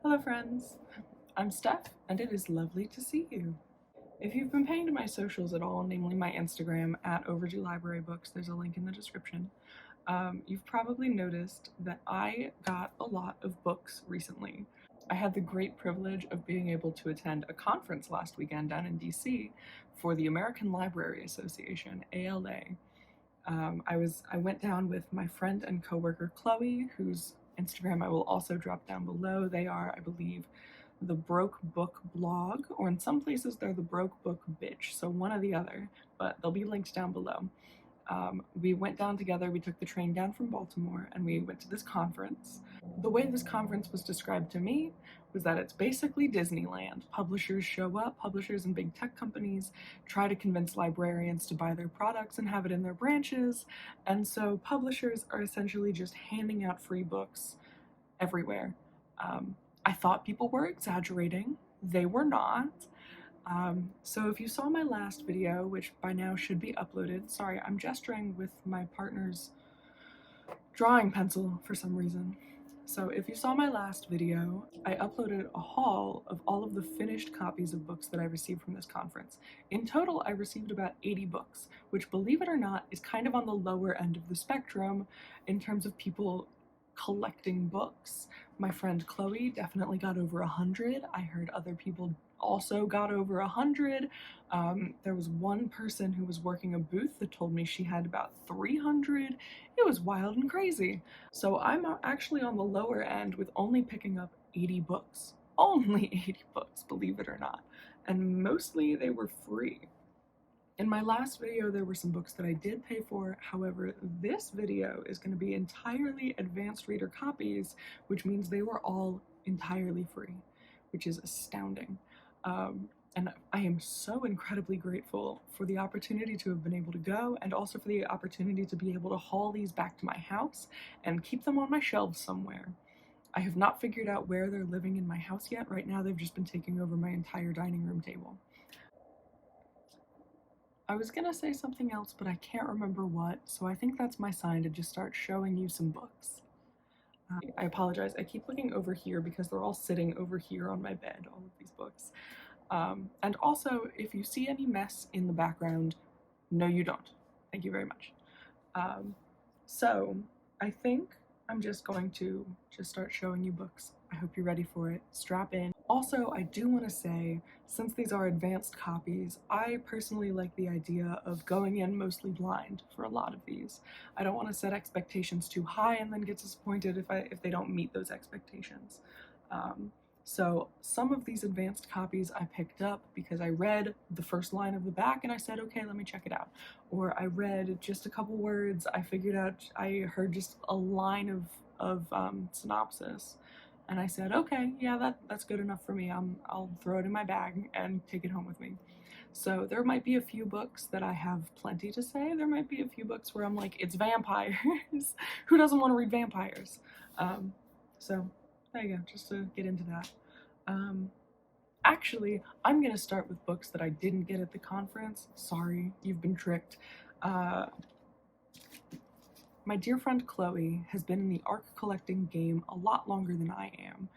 Hello friends, I'm Steph and it is lovely to see you. If you've been paying to my socials at all, namely my Instagram at Overdue Library Books, there's a link in the description, you've probably noticed that I got a lot of books recently. I had the great privilege of being able to attend a conference last weekend down in DC for the American Library Association, ALA. I went down with my friend and coworker Chloe, whose Instagram I will also drop down below. They are, I believe, the Broke Book blog, or in some places they're the Broke Book bitch, so one or the other, but they'll be linked down below. We went down together, we took the train down from Baltimore, and we went to this conference. The way this conference was described to me was that it's basically Disneyland. Publishers show up, publishers and big tech companies try to convince librarians to buy their products and have it in their branches, and so publishers are essentially just handing out free books everywhere. I thought people were exaggerating, they were not. So if you saw my last video, which by now should be uploaded, sorry, I'm gesturing with my partner's drawing pencil for some reason. So if you saw my last video, I uploaded a haul of all of the finished copies of books that I received from this conference. In total, I received about 80 books, which, believe it or not, is kind of on the lower end of the spectrum in terms of people collecting books. My friend Chloe definitely got over 100. I heard other people also got over 100. There was one person who was working a booth that told me she had about 300. It was wild and crazy. So I'm actually on the lower end with only picking up 80 books. Only 80 books, believe it or not. And mostly they were free. In my last video, there were some books that I did pay for. However, this video is going to be entirely advanced reader copies, which means they were all entirely free, which is astounding. And I am so incredibly grateful for the opportunity to have been able to go, and also for the opportunity to be able to haul these back to my house and keep them on my shelves somewhere. I have not figured out where they're living in my house yet. Right now, they've just been taking over my entire dining room table. I was gonna say something else, but I can't remember what, so I think that's my sign to just start showing you some books. I apologize, I keep looking over here because they're all sitting over here on my bed, all of these books. And also, if you see any mess in the background, no you don't. Thank you very much. So, I think I'm just going to start showing you books. I hope you're ready for it. Strap in. Also, I do want to say, since these are advanced copies, I personally like the idea of going in mostly blind for a lot of these. I don't want to set expectations too high and then get disappointed if they don't meet those expectations. So some of these advanced copies I picked up because I read the first line of the back and I said, okay, let me check it out. Or I read just a couple words, I heard just a line of synopsis, and I said, okay, yeah, that's good enough for me. I'll throw it in my bag and take it home with me. So there might be a few books that I have plenty to say. There might be a few books where I'm like, it's vampires. Who doesn't want to read vampires? So there you go, just to get into that. Actually, I'm gonna start with books that I didn't get at the conference. Sorry, you've been tricked. My dear friend Chloe has been in the ARC collecting game a lot longer than I am.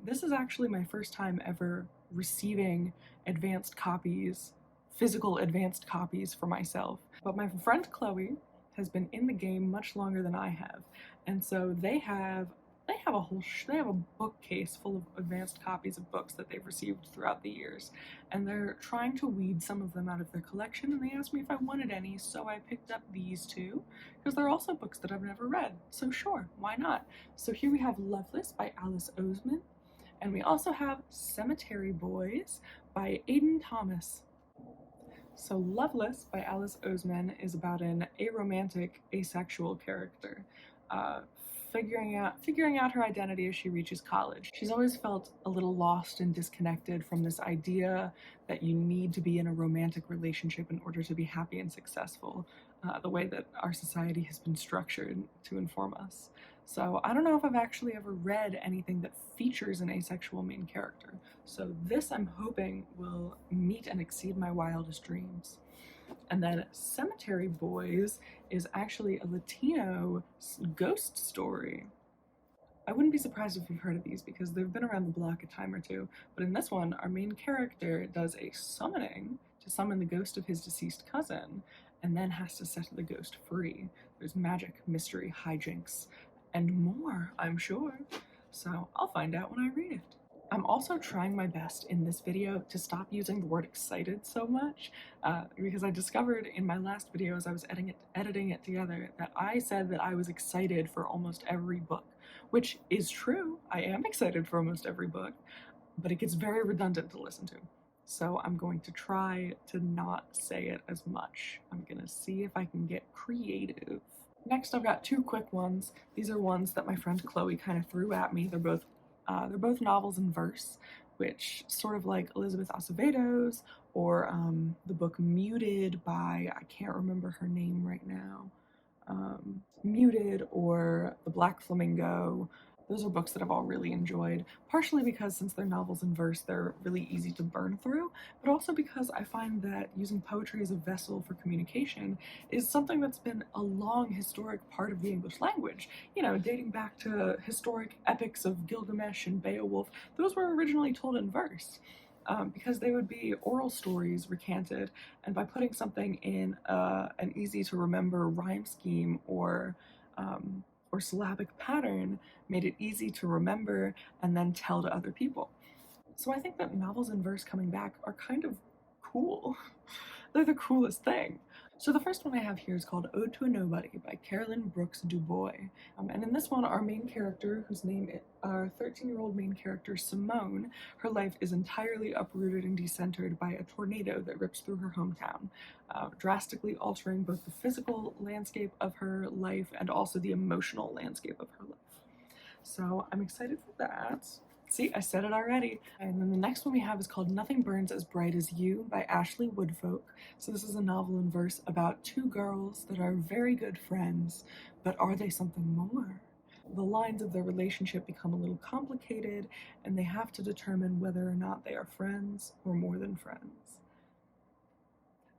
This is actually my first time ever receiving advanced copies, physical advanced copies for myself. But my friend Chloe has been in the game much longer than I have, and so they have a bookcase full of advanced copies of books that they've received throughout the years, and they're trying to weed some of them out of their collection, and they asked me if I wanted any, so I picked up these two because they're also books that I've never read, so sure, why not? So here we have Loveless by Alice Oseman, and we also have Cemetery Boys by Aiden Thomas. So Loveless by Alice Oseman is about an aromantic, asexual character figuring out her identity as she reaches college. She's always felt a little lost and disconnected from this idea that you need to be in a romantic relationship in order to be happy and successful, the way that our society has been structured to inform us. So I don't know if I've actually ever read anything that features an asexual main character. So this, I'm hoping, will meet and exceed my wildest dreams. And then Cemetery Boys is actually a Latino ghost story. I wouldn't be surprised if you've heard of these because they've been around the block a time or two, but in this one, our main character does a summoning to summon the ghost of his deceased cousin, and then has to set the ghost free. There's magic, mystery, hijinks, and more, I'm sure. So I'll find out when I read it. I'm also trying my best in this video to stop using the word excited so much, because I discovered in my last video as I was editing it together that I said that I was excited for almost every book, which is true. I am excited for almost every book, but it gets very redundant to listen to. So I'm going to try to not say it as much. I'm gonna see if I can get creative. Next, I've got two quick ones. These are ones that my friend Chloe kind of threw at me. They're both novels in verse, which sort of like Elizabeth Acevedo's or the book Muted by, I can't remember her name right now, Muted or The Black Flamingo. Those are books that I've all really enjoyed, partially because since they're novels in verse, they're really easy to burn through, but also because I find that using poetry as a vessel for communication is something that's been a long historic part of the English language. You know, dating back to historic epics of Gilgamesh and Beowulf, those were originally told in verse. Because they would be oral stories recanted, and by putting something in an easy to remember rhyme scheme or syllabic pattern made it easy to remember and then tell to other people. So I think that novels in verse coming back are kind of cool. They're the coolest thing. So the first one I have here is called Ode to a Nobody by Carolyn Brooks Du Bois. And in this one, our main character, our 13-year-old main character, Simone, her life is entirely uprooted and decentered by a tornado that rips through her hometown, drastically altering both the physical landscape of her life and also the emotional landscape of her life. So I'm excited for that. See, I said it already. And then the next one we have is called Nothing Burns as Bright as You by Ashley Woodfolk. So this is a novel in verse about two girls that are very good friends, but are they something more? The lines of their relationship become a little complicated, and they have to determine whether or not they are friends or more than friends.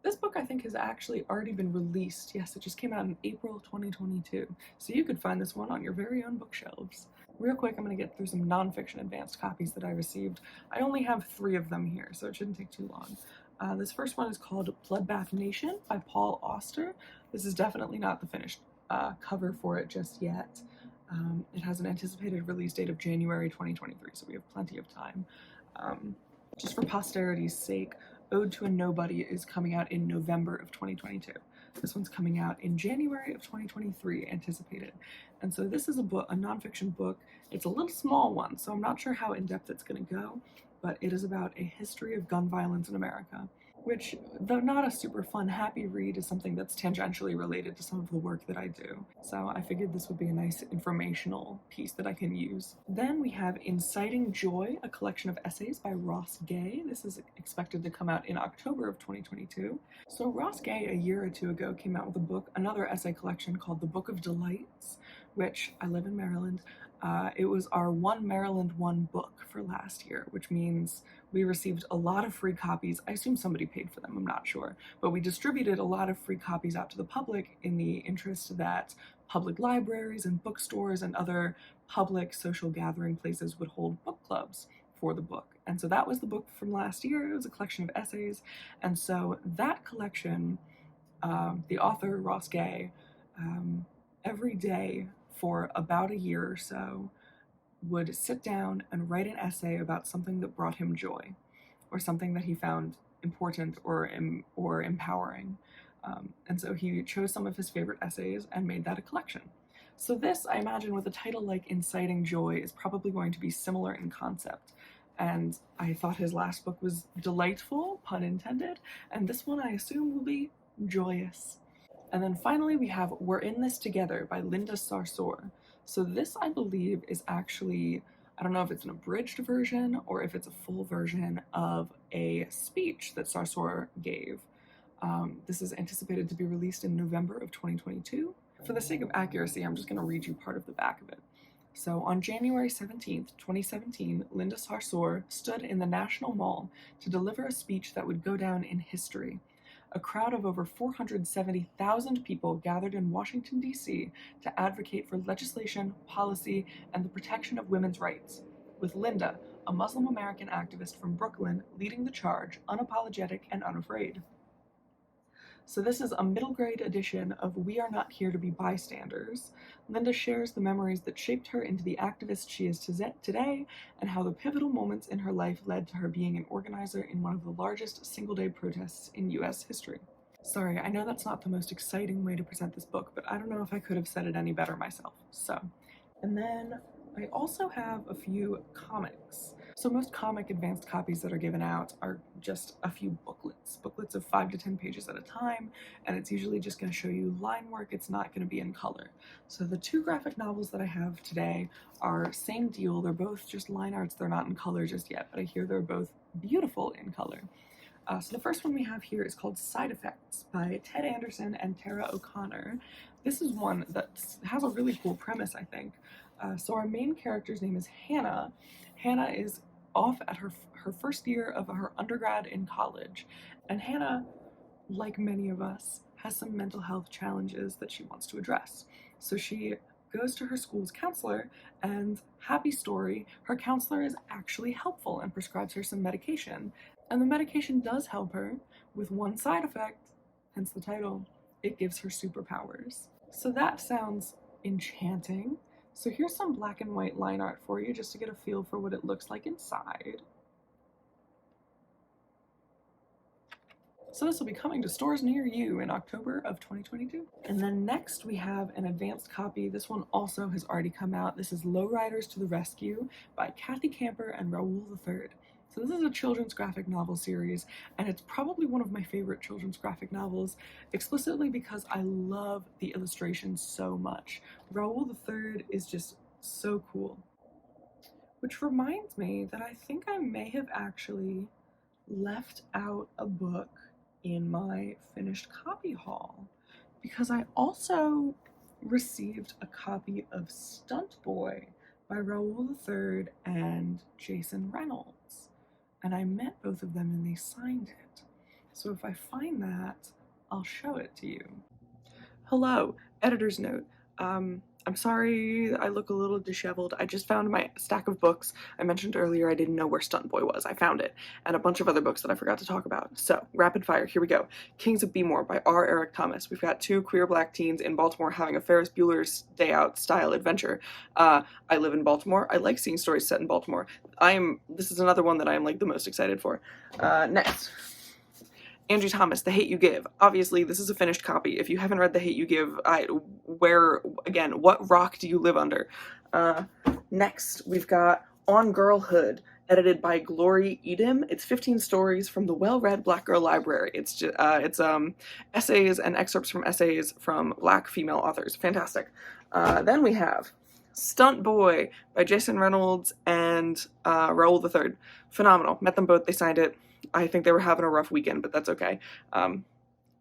This book, I think, has actually already been released. Yes, it just came out in April 2022. So you could find this one on your very own bookshelves. Real quick, I'm going to get through some nonfiction advanced copies that I received. I only have 3 of them here, so it shouldn't take too long. This first one is called Bloodbath Nation by Paul Auster. This is definitely not the finished cover for it just yet. It has an anticipated release date of January 2023, so we have plenty of time. Just for posterity's sake, Ode to a Nobody is coming out in November of 2022. This one's coming out in January of 2023, anticipated. And so this is a nonfiction book. It's a little small one, so I'm not sure how in-depth it's going to go, but it is about a history of gun violence in America, which, though not a super fun, happy read, is something that's tangentially related to some of the work that I do. So I figured this would be a nice informational piece that I can use. Then we have Inciting Joy, a collection of essays by Ross Gay. This is expected to come out in October of 2022. So Ross Gay, a year or two ago, came out with a book, another essay collection called The Book of Delights, which, I live in Maryland, it was our One Maryland One book for last year, which means we received a lot of free copies. I assume somebody paid for them, I'm not sure. But we distributed a lot of free copies out to the public in the interest that public libraries and bookstores and other public social gathering places would hold book clubs for the book. And so that was the book from last year. It was a collection of essays. And so that collection, the author, Ross Gay, every day for about a year or so, would sit down and write an essay about something that brought him joy, or something that he found important or empowering. And so he chose some of his favorite essays and made that a collection. So this, I imagine, with a title like Inciting Joy, is probably going to be similar in concept. And I thought his last book was delightful, pun intended, and this one I assume will be joyous. And then finally we have We're in This Together by Linda Sarsour. So this, I believe, is actually, I don't know if it's an abridged version or if it's a full version of a speech that Sarsour gave. This is anticipated to be released in November of 2022. For the sake of accuracy, I'm just going to read you part of the back of it. So on January 17th, 2017, Linda Sarsour stood in the National Mall to deliver a speech that would go down in history. a crowd of over 470,000 people gathered in Washington, D.C. to advocate for legislation, policy, and the protection of women's rights, with Linda, a Muslim American activist from Brooklyn, leading the charge, unapologetic and unafraid. So this is a middle grade edition of We Are Not Here to Be Bystanders. Linda shares the memories that shaped her into the activist she is today, and how the pivotal moments in her life led to her being an organizer in one of the largest single-day protests in US history. Sorry, I know that's not the most exciting way to present this book, but I don't know if I could have said it any better myself. And then I also have a few comics. So most comic advanced copies that are given out are just a few booklets of 5 to 10 pages at a time, and it's usually just going to show you line work. It's not going to be in color. So the 2 graphic novels that I have today are same deal. They're both just line arts. They're not in color just yet, but I hear they're both beautiful in color. So the first one we have here is called Side Effects by Ted Anderson and Tara O'Connor. This is one that has a really cool premise, I think. So our main character's name is Hannah. Hannah is off at her first year of her undergrad in college, and Hannah, like many of us, has some mental health challenges that she wants to address. So she goes to her school's counselor, and happy story, her counselor is actually helpful and prescribes her some medication, and the medication does help her with one side effect, hence the title. It gives her superpowers. So that sounds enchanting. So here's some black and white line art for you just to get a feel for what it looks like inside. So this will be coming to stores near you in October of 2022. And then next we have an advanced copy. This one also has already come out. This is Lowriders to the Rescue by Kathy Camper and Raoul III. So this is a children's graphic novel series, and it's probably one of my favorite children's graphic novels, explicitly because I love the illustrations so much. Raoul III is just so cool. Which reminds me that I think I may have actually left out a book in my finished copy haul, because I also received a copy of Stunt Boy by Raoul III and Jason Reynolds. And I met both of them and they signed it. So if I find that, I'll show it to you. Hello, editor's note. I'm sorry I look a little disheveled. I just found my stack of books. I mentioned earlier I didn't know where Stunt Boy was. I found it. And a bunch of other books that I forgot to talk about. So, rapid fire, here we go. Kings of Bmore by R. Eric Thomas. We've got 2 queer black teens in Baltimore having a Ferris Bueller's Day Out style adventure. I live in Baltimore. I like seeing stories set in Baltimore. This is another one that I am like the most excited for. Next. Angie Thomas, The Hate U Give. Obviously, this is a finished copy. If you haven't read The Hate U Give, what rock do you live under? Next, we've got On Girlhood, edited by Glory Edom. It's 15 stories from the well-read Black Girl Library. It's essays and excerpts from essays from Black female authors. Fantastic. Then we have Stunt Boy by Jason Reynolds and Raoul III. Phenomenal. Met them both. They signed it. I think they were having a rough weekend, but that's okay.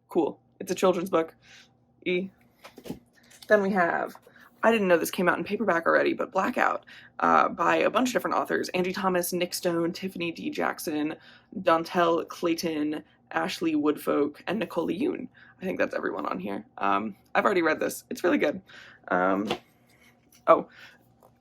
Cool. It's a children's book. Then we have, I didn't know this came out in paperback already, but Blackout by a bunch of different authors. Angie Thomas, Nick Stone, Tiffany D. Jackson, Dontel Clayton, Ashley Woodfolk, and Nicole Yoon. I think that's everyone on here. I've already read this. It's really good.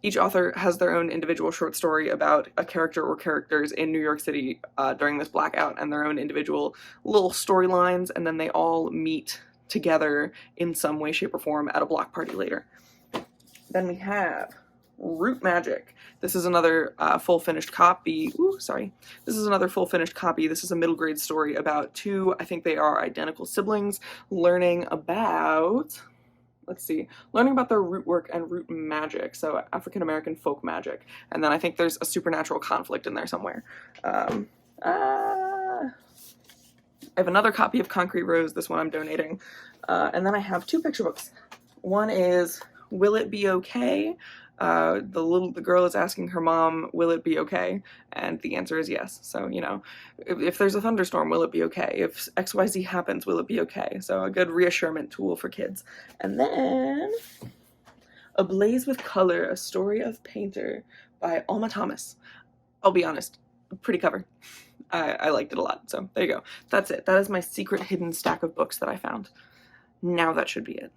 Each author has their own individual short story about a character or characters in New York City during this blackout, and their own individual little storylines, and then they all meet together in some way, shape, or form at a block party later. Then we have Root Magic. This is another full finished copy. This is another full finished copy. This is a middle grade story about 2, I think they are identical siblings, learning about their root work and root magic, so African American folk magic. And then I think there's a supernatural conflict in there somewhere. I have another copy of Concrete Rose, this one I'm donating. And then I have 2 picture books. One is Will It Be Okay? The girl is asking her mom, will it be okay? And the answer is yes. So, if there's a thunderstorm, will it be okay? If XYZ happens, will it be okay? So a good reassurance tool for kids. And then Ablaze with Color, A Story of Painter by Alma Thomas. I'll be honest, pretty cover. I liked it a lot. So there you go. That's it. That is my secret hidden stack of books that I found. Now that should be it.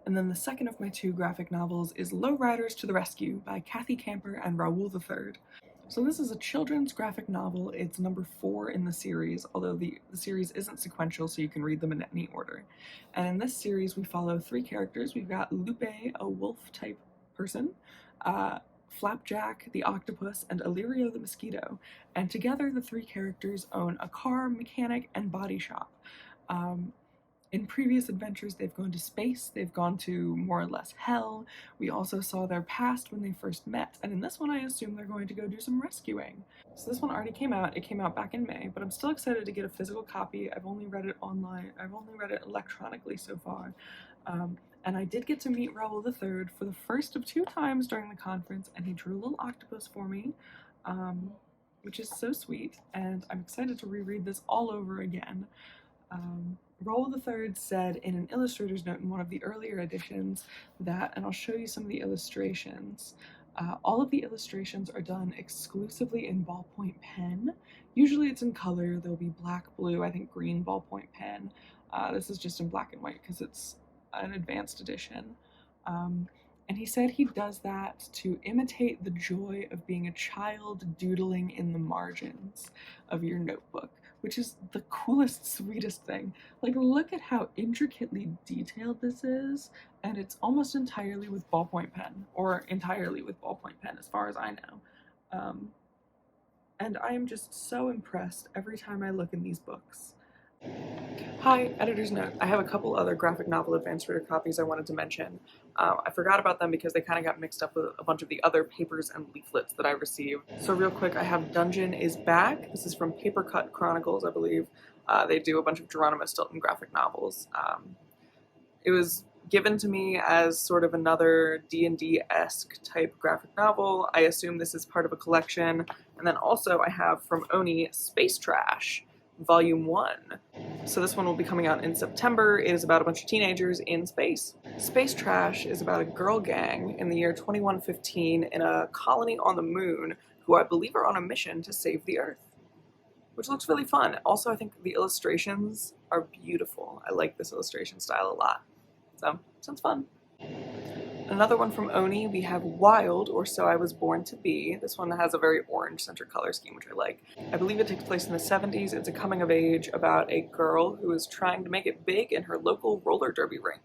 And then the second of my 2 graphic novels is Lowriders to the Rescue by Kathy Camper and Raoul III. So this is a children's graphic novel. It's number 4 in the series, although the series isn't sequential, so you can read them in any order. And in this series, we follow 3 characters. We've got Lupe, a wolf-type person, Flapjack, the octopus, and Illyrio, the mosquito. And together, the 3 characters own a car, mechanic, and body shop. In previous adventures, they've gone to space, they've gone to more or less hell. We also saw their past when they first met, and in this one I assume they're going to go do some rescuing. So this one already came out. It came out back in May, but I'm still excited to get a physical copy. I've only read it online. I've only read it electronically so far. And I did get to meet Raoul III for the first of 2 times during the conference, and he drew a little octopus for me, which is so sweet, and I'm excited to reread this all over again. Raoul III said in an illustrator's note in one of the earlier editions that, and I'll show you some of the illustrations, all of the illustrations are done exclusively in ballpoint pen. Usually it's in color. There'll be black, blue, I think green ballpoint pen. This is just in black and white because it's an advanced edition. And he said he does that to imitate the joy of being a child doodling in the margins of your notebook, which is the coolest, sweetest thing. Like, look at how intricately detailed this is, and it's almost entirely with ballpoint pen, or entirely with ballpoint pen as far as I know. And I am just so impressed every time I look in these books. Hi, editor's note. I have a couple other graphic novel advanced reader copies I wanted to mention. I forgot about them because they kind of got mixed up with a bunch of the other papers and leaflets that I received. So real quick, I have Dungeon is Back. This is from Paper Cut Chronicles, I believe. They do a bunch of Geronimo Stilton graphic novels. It was given to me as sort of another D&D-esque type graphic novel. I assume this is part of a collection. And then also I have from Oni Space Trash, Volume 1. So this one will be coming out in September. It is about a bunch of teenagers in space. Space Trash is about a girl gang in the year 2115 in a colony on the moon who I believe are on a mission to save the Earth, which looks really fun. Also, I think the illustrations are beautiful. I like this illustration style a lot. So, sounds fun. Another one from Oni, we have Wild, or So I Was Born to Be. This one has a very orange-centered color scheme, which I like. I believe it takes place in the 70s. It's a coming of age about a girl who is trying to make it big in her local roller derby rink.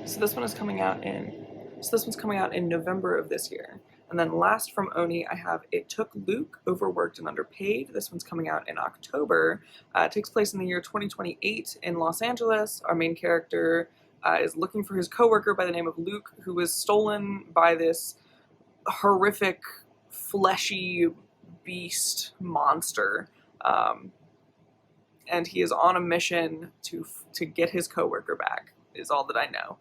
So this one's coming out in November of this year. And then last from Oni, I have It Took Luke, Overworked and Underpaid. This one's coming out in October. It takes place in the year 2028 in Los Angeles. Our main character is looking for his coworker by the name of Luke, who was stolen by this horrific, fleshy beast monster. And he is on a mission to get his coworker back, is all that I know.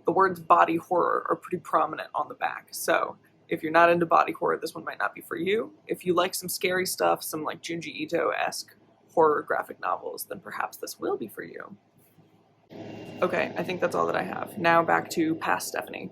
The words body horror are pretty prominent on the back, so if you're not into body horror, this one might not be for you. If you like some scary stuff, some like Junji Ito-esque horror graphic novels, then perhaps this will be for you. Okay, I think that's all that I have. Now back to Past Stephanie.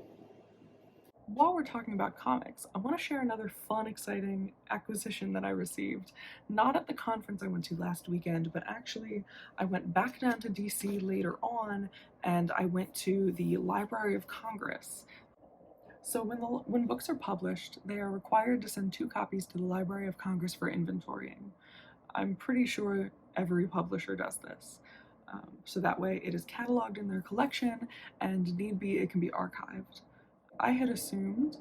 While we're talking about comics, I want to share another fun, exciting acquisition that I received. Not at the conference I went to last weekend, but actually I went back down to DC later on, and I went to the Library of Congress. So when books are published, they are required to send 2 copies to the Library of Congress for inventorying. I'm pretty sure every publisher does this. So that way it is cataloged in their collection, and need be, it can be archived. I had assumed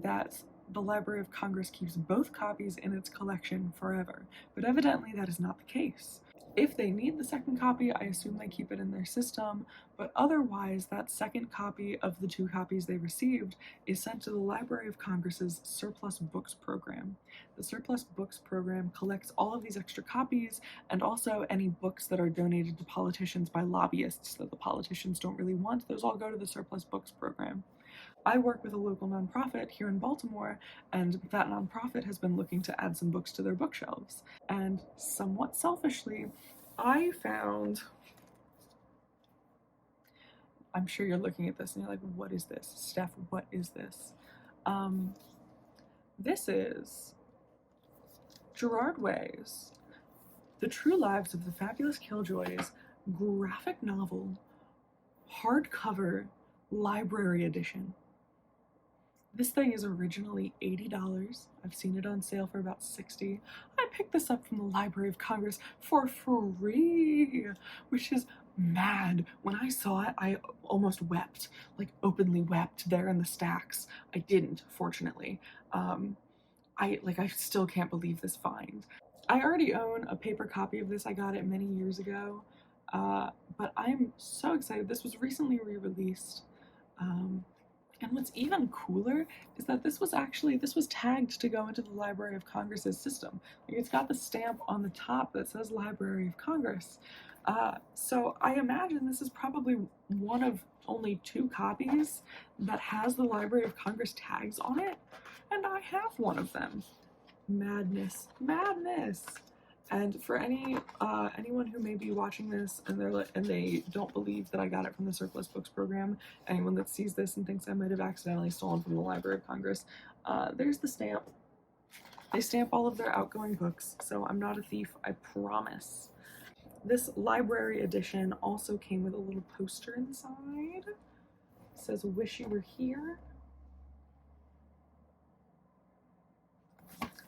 that the Library of Congress keeps both copies in its collection forever, but evidently that is not the case. If they need the second copy, I assume they keep it in their system, but otherwise that second copy of the 2 copies they received is sent to the Library of Congress's Surplus Books program. The Surplus Books program collects all of these extra copies, and also any books that are donated to politicians by lobbyists that the politicians don't really want. Those all go to the Surplus Books program. I work with a local nonprofit here in Baltimore, and that nonprofit has been looking to add some books to their bookshelves. And somewhat selfishly, I found, I'm sure you're looking at this and you're like, what is this? Steph, what is this? This is Gerard Way's The True Lives of the Fabulous Killjoys graphic novel, hardcover, library edition. This thing is originally $80. I've seen it on sale for about $60. I picked this up from the Library of Congress for free, which is mad. When I saw it, I almost wept, like openly wept there in the stacks. I didn't, fortunately. I still can't believe this find. I already own a paper copy of this. I got it many years ago, but I'm so excited. This was recently re-released. And what's even cooler is that this was tagged to go into the Library of Congress's system. Like, it's got the stamp on the top that says Library of Congress. So I imagine this is probably one of only 2 copies that has the Library of Congress tags on it, and I have one of them. Madness, madness. And for anyone who may be watching this and they don't believe that I got it from the Surplus Books program, anyone that sees this and thinks I might have accidentally stolen from the Library of Congress, there's the stamp. They stamp all of their outgoing books, so I'm not a thief, I promise. This library edition also came with a little poster inside. It says, "Wish you were here."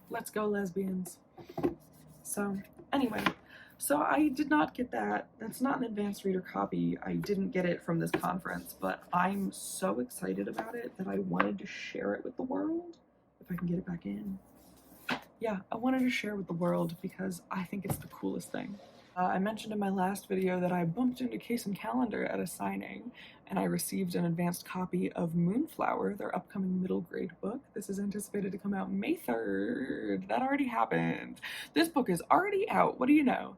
Let's go, lesbians. So anyway, so I did not get that. That's not an advanced reader copy. I didn't get it from this conference, but I'm so excited about it that I wanted to share it with the world. If I can get it back in. Yeah, I wanted to share it with the world because I think it's the coolest thing. I mentioned in my last video that I bumped into Case & Callender at a signing, and I received an advanced copy of Moonflower, their upcoming middle grade book. This is anticipated to come out May 3rd. That already happened. This book is already out. What do you know?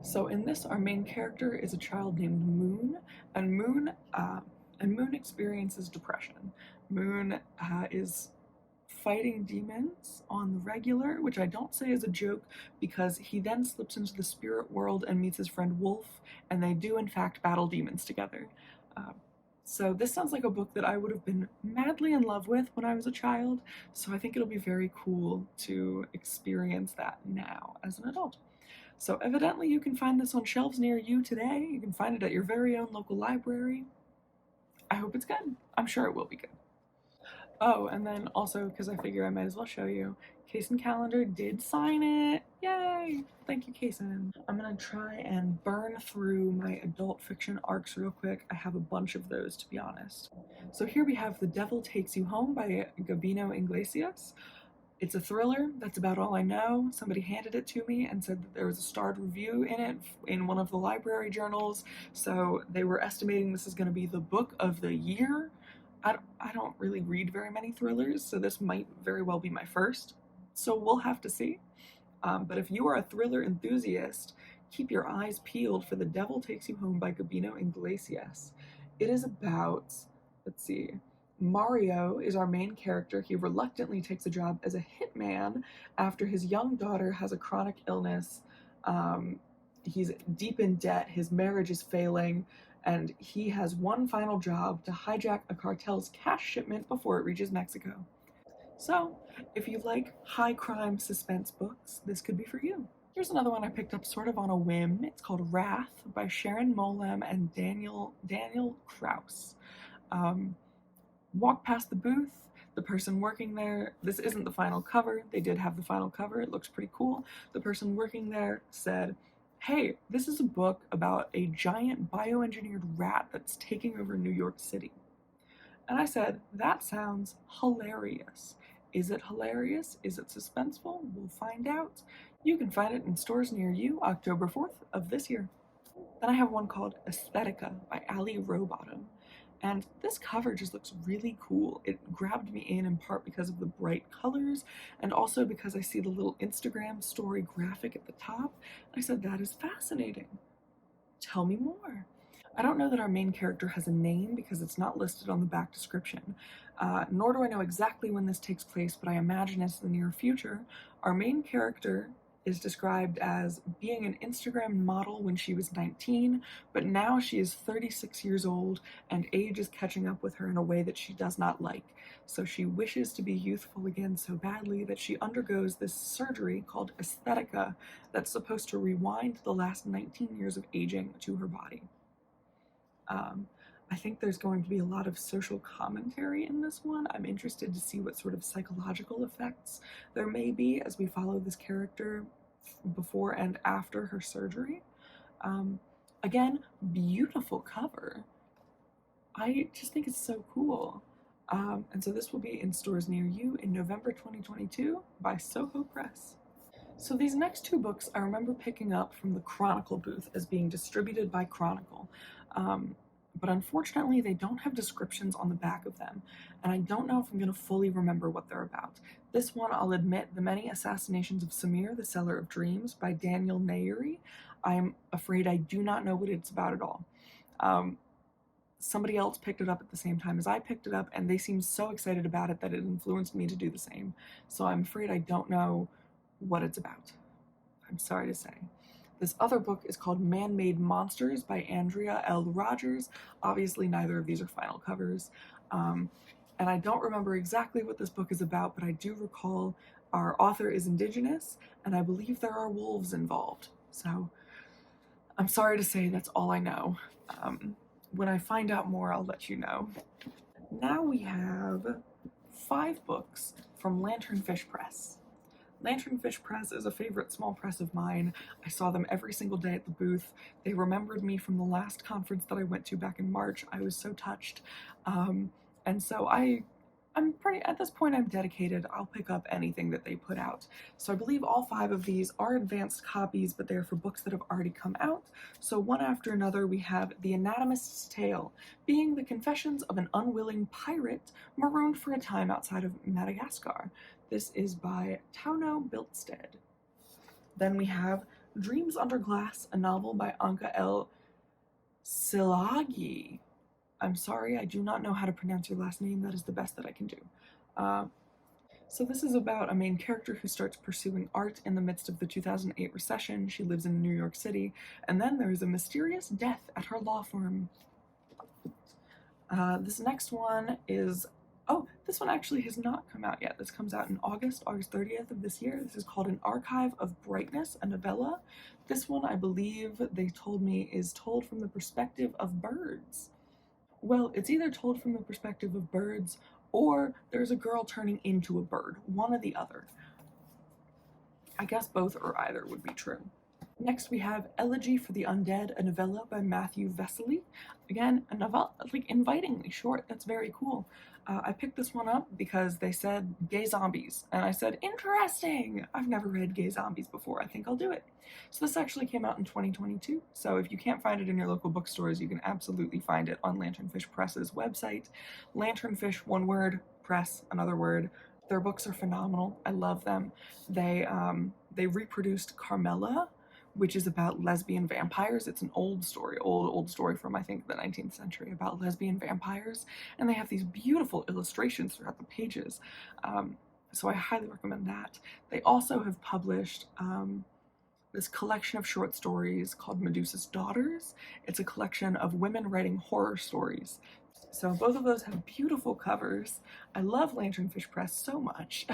So in this, our main character is a child named Moon, and Moon experiences depression. Moon is fighting demons on the regular, which I don't say as a joke, because he then slips into the spirit world and meets his friend Wolf, and they do in fact battle demons together. So this sounds like a book that I would have been madly in love with when I was a child, so I think it'll be very cool to experience that now as an adult. So evidently you can find this on shelves near you today. You can find it at your very own local library. I hope it's good. I'm sure it will be good. Oh, and then also, because I figure I might as well show you, Case & Callender did sign it. Yay! Thank you, Case. I'm gonna try and burn through my adult fiction arcs real quick. I have a bunch of those, to be honest. So here we have The Devil Takes You Home by Gabino Iglesias. It's a thriller. That's about all I know. Somebody handed it to me and said that there was a starred review in it in one of the library journals, so they were estimating this is going to be the book of the year. I don't really read very many thrillers, so this might very well be my first. So we'll have to see. But if you are a thriller enthusiast, keep your eyes peeled for The Devil Takes You Home by Gabino Iglesias. It is about, let's see, Mario is our main character. He reluctantly takes a job as a hitman after his young daughter has a chronic illness. He's deep in debt, his marriage is failing, and he has one final job to hijack a cartel's cash shipment before it reaches Mexico. So, if you like high crime suspense books, this could be for you. Here's another one I picked up sort of on a whim. It's called Wrath by Sharon Molem and Daniel Kraus. Walk past the booth, the person working there, this isn't the final cover, they did have the final cover, it looks pretty cool. The person working there said, "Hey, this is a book about a giant bioengineered rat that's taking over New York City." And I said, that sounds hilarious. Is it hilarious? Is it suspenseful? We'll find out. You can find it in stores near you October 4th of this year. Then I have one called Aesthetica by Ali Rowbottom. And this cover just looks really cool. It grabbed me in part because of the bright colors, and also because I see the little Instagram story graphic at the top. I said, that is fascinating. Tell me more. I don't know that our main character has a name because it's not listed on the back description, nor do I know exactly when this takes place, but I imagine it's the near future. Our main character is described as being an Instagram model when she was 19, but now she is 36 years old and age is catching up with her in a way that she does not like. So she wishes to be youthful again so badly that she undergoes this surgery called aesthetica that's supposed to rewind the last 19 years of aging to her body. I think there's going to be a lot of social commentary in this one. I'm interested to see what sort of psychological effects there may be as we follow this character before and after her surgery. Again, beautiful cover. I just think it's so cool. And so this will be in stores near you in November 2022 by Soho Press. So these next two books I remember picking up from the Chronicle booth as being distributed by Chronicle. But unfortunately they don't have descriptions on the back of them, and I don't know if I'm going to fully remember what they're about. This one, I'll admit, The Many Assassinations of Samir, the Seller of Dreams by Daniel Nayeri. I'm afraid I do not know what it's about at all. Somebody else picked it up at the same time as I picked it up, and they seemed so excited about it that it influenced me to do the same. So I'm afraid I don't know what it's about. I'm sorry to say. This other book is called Man-Made Monsters by Andrea L. Rogers. Obviously, neither of these are final covers. And I don't remember exactly what this book is about, but I do recall our author is Indigenous, and I believe there are wolves involved. So I'm sorry to say that's all I know. When I find out more, I'll let you know. Now we have 5 books from Lanternfish Press. Lanternfish Press is a favorite small press of mine. I saw them every single day at the booth. They remembered me from the last conference that I went to back in March. I was so touched. And so I'm pretty, at this point I'm dedicated. I'll pick up anything that they put out. So I believe all 5 of these are advanced copies, but they're for books that have already come out. So one after another we have The Anatomist's Tale, being the confessions of an unwilling pirate marooned for a time outside of Madagascar. This is by Tauno Biltstead. Then we have Dreams Under Glass, a novel by Anka L. Silagi. I'm sorry, I do not know how to pronounce your last name. That is the best that I can do. So this is about a main character who starts pursuing art in the midst of the 2008 recession. She lives in New York City, and then there is a mysterious death at her law firm. This next one is... Oh, this one actually has not come out yet. This comes out in August 30th of this year. This is called An Archive of Brightness, a novella. This one, I believe, they told me, is told from the perspective of birds. Well, it's either told from the perspective of birds or there's a girl turning into a bird, one or the other. I guess both or either would be true. Next we have Elegy for the Undead, a novella by Matthew Vesely. Again, a novella, like, invitingly short. That's very cool. I picked this one up because they said gay zombies, and I said, interesting! I've never read gay zombies before. I think I'll do it. So this actually came out in 2022, so if you can't find it in your local bookstores, you can absolutely find it on Lanternfish Press's website. Lanternfish, one word, press, another word. Their books are phenomenal. I love them. They reproduced Carmela, which is about lesbian vampires. It's an old story from, I think, the 19th century about lesbian vampires, and they have these beautiful illustrations throughout the pages. So I highly recommend that. They also have published this collection of short stories called Medusa's Daughters. It's a collection of women writing horror stories. So both of those have beautiful covers. I love Lanternfish Press so much.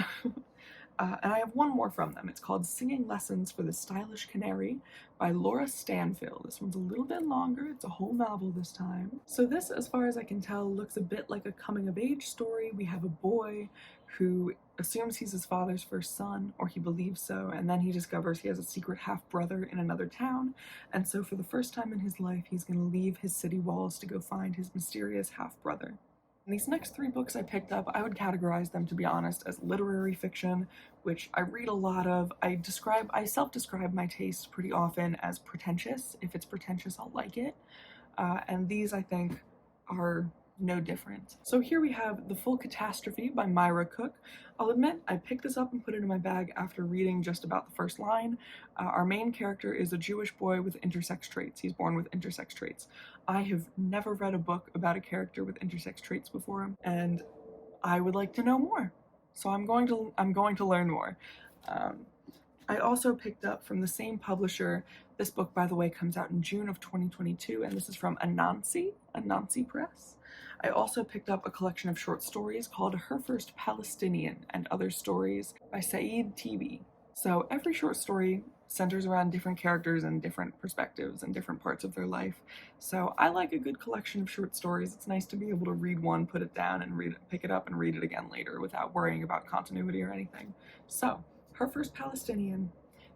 And I have one more from them. It's called Singing Lessons for the Stylish Canary by Laura Stanfield. This one's a little bit longer. It's a whole novel this time. So this, as far as I can tell, looks a bit like a coming-of-age story. We have a boy who assumes he's his father's first son, or he believes so, and then he discovers he has a secret half-brother in another town, and so for the first time in his life, he's going to leave his city walls to go find his mysterious half-brother. And these next 3 books I picked up, I would categorize them, to be honest, as literary fiction, which I read a lot of. I self-describe my taste pretty often as pretentious. If it's pretentious, I'll like it. And these, I think, are no different. So here we have The Full Catastrophe by Myra Cook. I'll admit, I picked this up and put it in my bag after reading just about the first line. Our main character is a Jewish boy with intersex traits. He's born with intersex traits. I have never read a book about a character with intersex traits before, and I would like to know more. So I'm going to learn more. I also picked up from the same publisher, this book, by the way, comes out in June of 2022, and this is from Anansi Press. I also picked up a collection of short stories called Her First Palestinian and Other Stories by Saeed Tibi. So every short story centers around different characters and different perspectives and different parts of their life. So I like a good collection of short stories. It's nice to be able to read one, put it down, and pick it up and read it again later without worrying about continuity or anything. So, Her First Palestinian.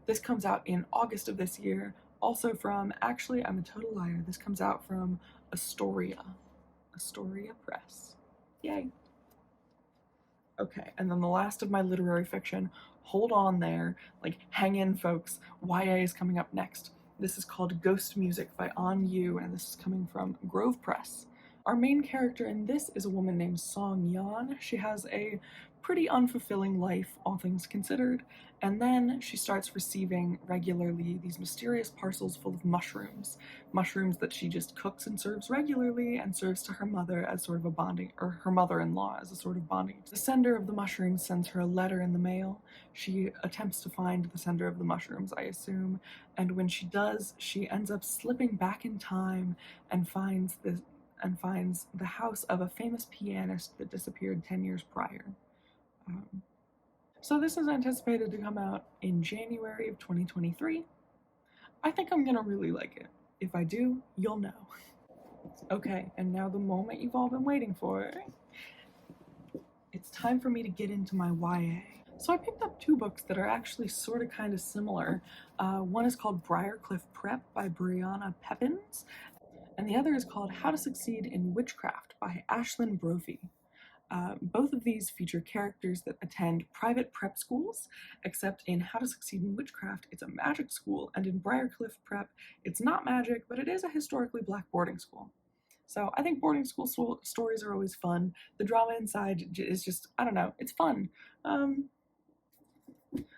This comes out in August of this year. Also from, actually, I'm a total liar. This comes out from Astoria Press. Yay. Okay, and then the last of my literary fiction. Hold on there, like hang in, folks. YA is coming up next. This is called Ghost Music by An Yu, and this is coming from Grove Press. Our main character in this is a woman named Song Yan. She has a pretty unfulfilling life, all things considered, and then she starts receiving regularly these mysterious parcels full of mushrooms that she just cooks and serves regularly and serves to her mother as sort of a bonding, or her mother-in-law as a sort of bonding. The sender of the mushrooms sends her a letter in the mail. She attempts to find the sender of the mushrooms, I assume, and when she does, she ends up slipping back in time and finds the house of a famous pianist that disappeared 10 years prior. So this is anticipated to come out in January of 2023. I think I'm gonna really like it. If I do, you'll know. Okay, and now the moment you've all been waiting for. It's time for me to get into my YA. So I picked up two books that are actually sort of kind of similar. One is called Briarcliff Prep by Brianna Pepins, and the other is called How to Succeed in Witchcraft by Ashlyn Brophy. Both of these feature characters that attend private prep schools, except in How to Succeed in Witchcraft, it's a magic school, and in Briarcliff Prep, it's not magic, but it is a historically black boarding school. So I think boarding school stories are always fun. The drama inside is just, I don't know, it's fun.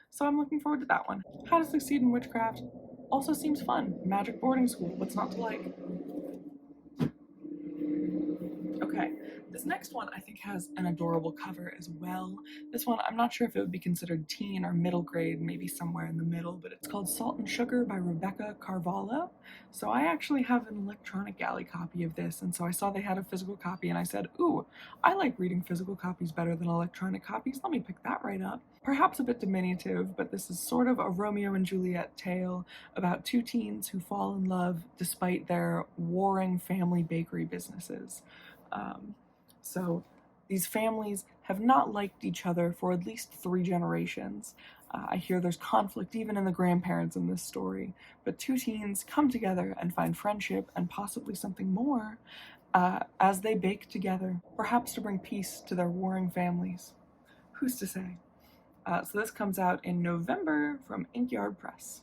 So I'm looking forward to that one. How to Succeed in Witchcraft also seems fun. Magic boarding school, what's not to like? Okay, this next one I think has an adorable cover as well. This one, I'm not sure if it would be considered teen or middle grade, maybe somewhere in the middle, but it's called Salt and Sugar by Rebecca Carvalho. So I actually have an electronic galley copy of this, and so I saw they had a physical copy, and I said, ooh, I like reading physical copies better than electronic copies. Let me pick that right up. Perhaps a bit diminutive, but this is sort of a Romeo and Juliet tale about two teens who fall in love despite their warring family bakery businesses. So these families have not liked each other for at least 3 generations. I hear there's conflict even in the grandparents in this story, but two teens come together and find friendship and possibly something more as they bake together, perhaps to bring peace to their warring families. Who's to say? So this comes out in November from Inkyard Press.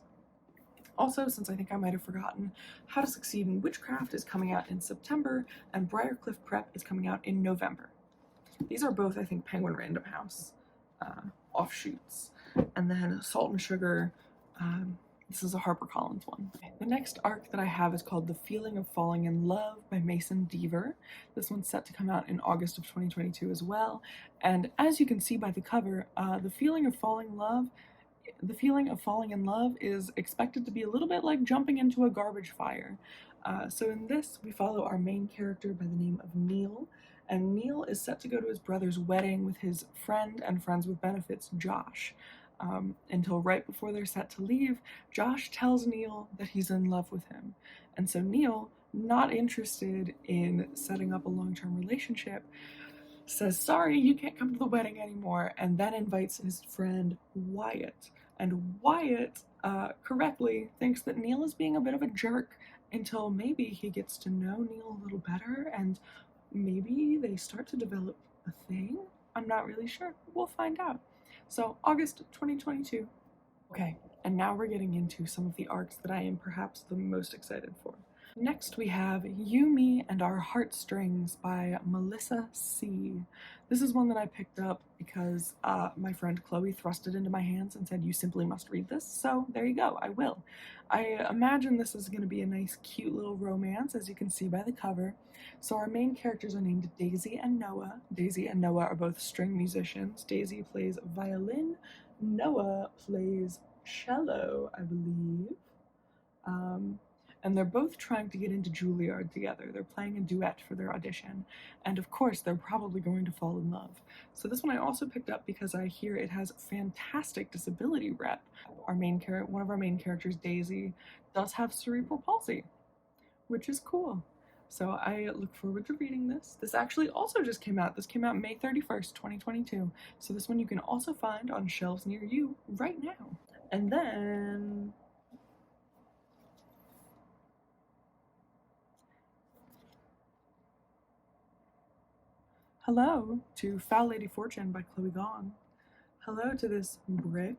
Also, since I think I might have forgotten, How to Succeed in Witchcraft is coming out in September, and Briarcliff Prep is coming out in November. These are both, I think, Penguin Random House offshoots. And then Salt and Sugar, this is a HarperCollins one. The next arc that I have is called The Feeling of Falling in Love by Mason Deaver. This one's set to come out in August of 2022 as well. And as you can see by the cover, the feeling of falling in love is expected to be a little bit like jumping into a garbage fire. So in this, we follow our main character by the name of Neil, and Neil is set to go to his brother's wedding with his friend and friends with benefits, Josh. Until right before they're set to leave, Josh tells Neil that he's in love with him. And so Neil, not interested in setting up a long-term relationship, says, sorry, you can't come to the wedding anymore, and then invites his friend Wyatt. And Wyatt, correctly, thinks that Neil is being a bit of a jerk until maybe he gets to know Neil a little better, and maybe they start to develop a thing? I'm not really sure. We'll find out. So, August 2022. Okay, and now we're getting into some of the arcs that I am perhaps the most excited for. Next we have You, Me, and Our Heartstrings by Melissa C. This is one that I picked up because my friend Chloe thrust it into my hands and said, you simply must read this, so there you go, I will. I imagine this is going to be a nice, cute little romance, as you can see by the cover. So our main characters are named Daisy and Noah. Daisy and Noah are both string musicians. Daisy plays violin, Noah plays cello, I believe. Um, and they're both trying to get into Juilliard together. They're playing a duet for their audition, and of course, they're probably going to fall in love. So this one I also picked up because I hear it has fantastic disability rep. One of our main characters, Daisy, does have cerebral palsy, which is cool. So I look forward to reading this. This actually also just came out. This came out May 31st, 2022. So this one you can also find on shelves near you right now. And then hello to Foul Lady Fortune by Chloe Gong. Hello to this brick.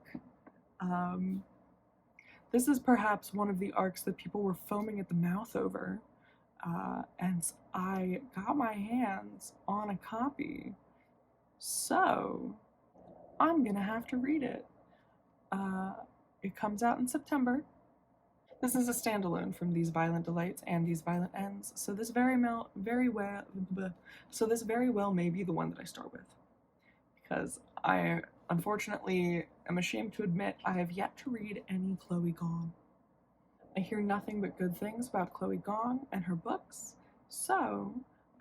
This is perhaps one of the arcs that people were foaming at the mouth over. And I got my hands on a copy. So I'm gonna have to read it. It comes out in September. This is a standalone from These Violent Delights and These Violent Ends, so this very well may be the one that I start with, because I unfortunately am ashamed to admit I have yet to read any Chloe Gong. I hear nothing but good things about Chloe Gong and her books, so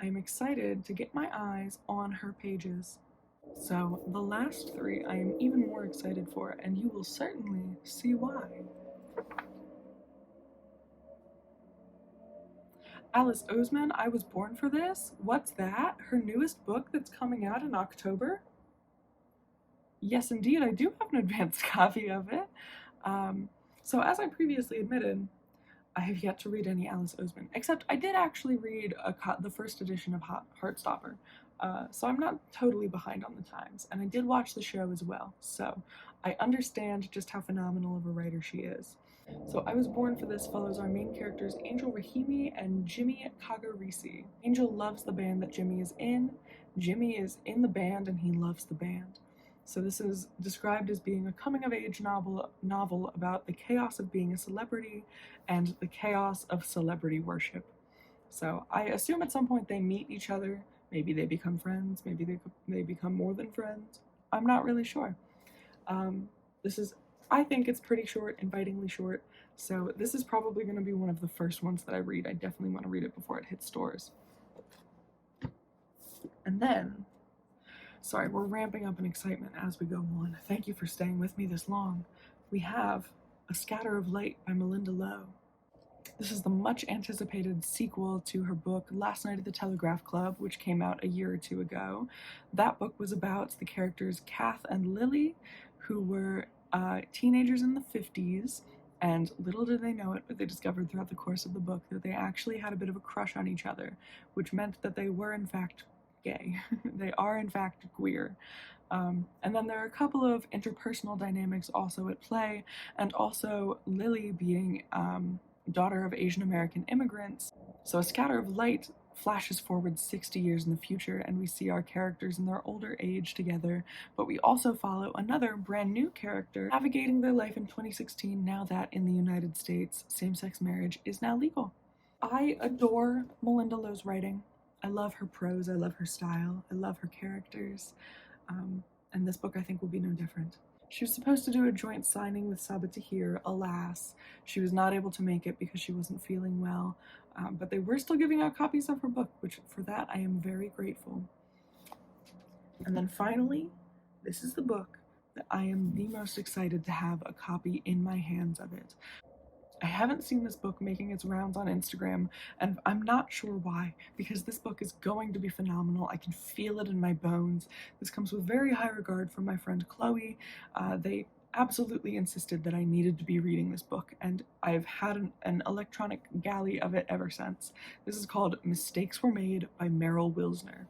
I'm excited to get my eyes on her pages. So the last three I am even more excited for, and you will certainly see why. Alice Oseman, I Was Born for This? What's that? Her newest book that's coming out in October? Yes, indeed, I do have an advanced copy of it. So as I previously admitted, I have yet to read any Alice Oseman, except I did actually read the first edition of Heartstopper, so I'm not totally behind on the times, and I did watch the show as well, so I understand just how phenomenal of a writer she is. So I Was Born for This follows our main characters Angel Rahimi and Jimmy Kagarisi. Angel loves the band that Jimmy is in. Jimmy is in the band and he loves the band. So this is described as being a coming-of-age novel about the chaos of being a celebrity and the chaos of celebrity worship. So I assume at some point they meet each other. Maybe they become friends. Maybe they become more than friends. I'm not really sure. I think it's pretty short, invitingly short. So this is probably going to be one of the first ones that I read. I definitely want to read it before it hits stores. And then, sorry, we're ramping up in excitement as we go on. Thank you for staying with me this long. We have A Scatter of Light by Malinda Lo. This is the much anticipated sequel to her book Last Night at the Telegraph Club, which came out a year or two ago. That book was about the characters Kath and Lily, who were teenagers in the 50s, and little did they know it, but they discovered throughout the course of the book that they actually had a bit of a crush on each other, which meant that they were in fact gay. They are in fact queer. And then there are a couple of interpersonal dynamics also at play, and also Lily being daughter of Asian American immigrants. So A Scatter of Light flashes forward 60 years in the future, and we see our characters in their older age together, but we also follow another brand new character navigating their life in 2016 now that in the United States same-sex marriage is now legal. I adore Malinda Lo's writing. I love her prose, I love her style, I love her characters, and this book I think will be no different. She was supposed to do a joint signing with Sabaa Tahir. Alas, she was not able to make it because she wasn't feeling well, but they were still giving out copies of her book, which for that I am very grateful. And then finally, this is the book that I am the most excited to have a copy in my hands of it. I haven't seen this book making its rounds on Instagram, and I'm not sure why, because this book is going to be phenomenal. I can feel it in my bones. This comes with very high regard from my friend Chloe. They absolutely insisted that I needed to be reading this book, and I've had an electronic galley of it ever since. This is called Mistakes Were Made by Meryl Wilsner.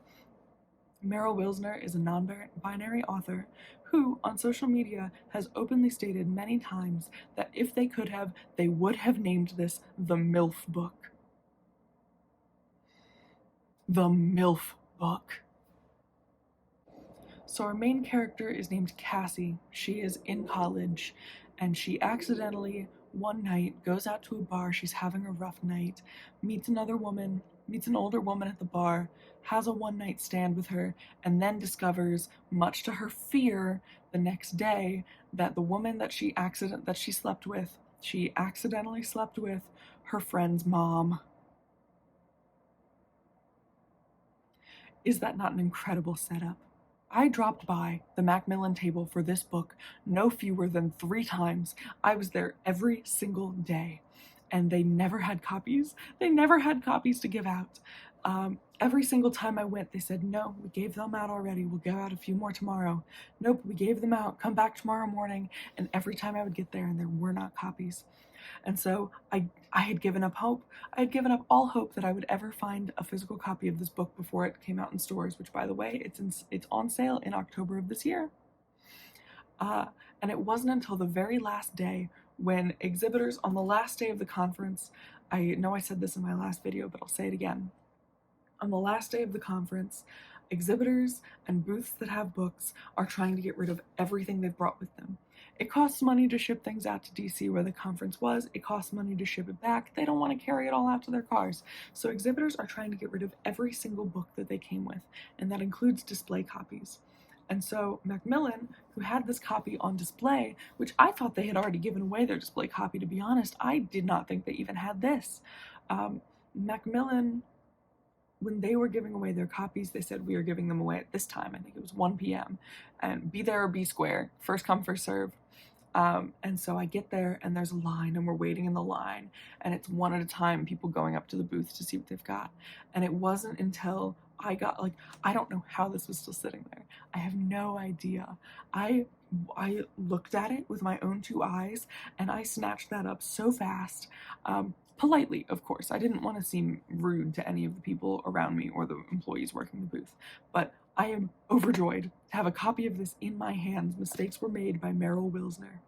Meryl Wilsner is a non-binary author who, on social media, has openly stated many times that if they could have, they would have named this the MILF book. The MILF book. So our main character is named Cassie. She is in college, and she accidentally, one night, goes out to a bar. She's having a rough night, meets another woman, meets an older woman at the bar, has a one-night stand with her, and then discovers, much to her fear, the next day that the woman that she accidentally slept with her friend's mom. Is that not an incredible setup? I dropped by the Macmillan table for this book no fewer than 3 times. I was there every single day, and they never had copies. They never had copies to give out. Every single time I went, they said, no, we gave them out already. We'll give out a few more tomorrow. Nope, we gave them out. Come back tomorrow morning. And every time I would get there, and there were not copies. And so I had given up hope. I had given up all hope that I would ever find a physical copy of this book before it came out in stores, which, by the way, it's on sale in October of this year. And it wasn't until the very last day when exhibitors, on the last day of the conference, I know I said this in my last video, but I'll say it again. On the last day of the conference, exhibitors and booths that have books are trying to get rid of everything they've brought with them. It costs money to ship things out to DC where the conference was. It costs money to ship it back. They don't want to carry it all out to their cars. So exhibitors are trying to get rid of every single book that they came with, and that includes display copies. And so Macmillan, who had this copy on display, which I thought they had already given away their display copy, to be honest, I did not think they even had this. Macmillan, when they were giving away their copies, they said, we are giving them away at this time. I think it was 1 p.m. and be there or be square, first come, first serve. And so I get there and there's a line and we're waiting in the line, and it's one at a time, people going up to the booth to see what they've got. And it wasn't until I got, like, I don't know how this was still sitting there. I have no idea. I looked at it with my own 2 eyes and I snatched that up so fast. Politely, of course. I didn't want to seem rude to any of the people around me or the employees working the booth, but I am overjoyed to have a copy of this in my hands. Mistakes Were Made by Meryl Wilsner.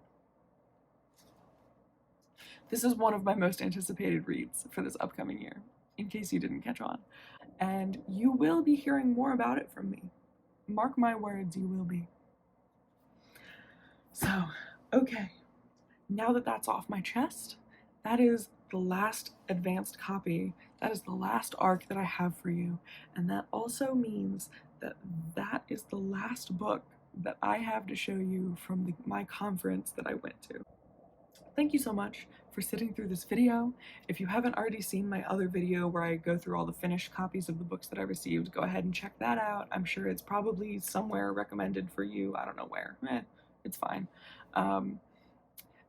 This is one of my most anticipated reads for this upcoming year, in case you didn't catch on. And you will be hearing more about it from me. Mark my words, you will be. So, okay, now that that's off my chest, that is the last advanced copy. That is the last ARC that I have for you. And that also means that that is the last book that I have to show you from my conference that I went to. Thank you so much for sitting through this video. If you haven't already seen my other video where I go through all the finished copies of the books that I received, go ahead and check that out. I'm sure it's probably somewhere recommended for you. I don't know where. It's fine.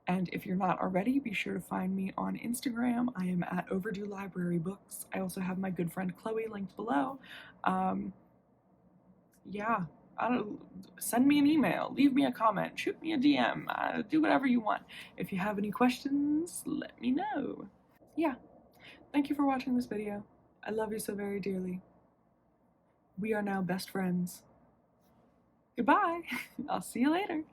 And if you're not already, be sure to find me on Instagram. I am at Overdue Library Books. I also have my good friend Chloe linked below. Yeah, send me an email, leave me a comment, shoot me a DM, do whatever you want. If you have any questions, let me know. Yeah, thank you for watching this video. I love you so very dearly. We are now best friends. Goodbye. I'll see you later.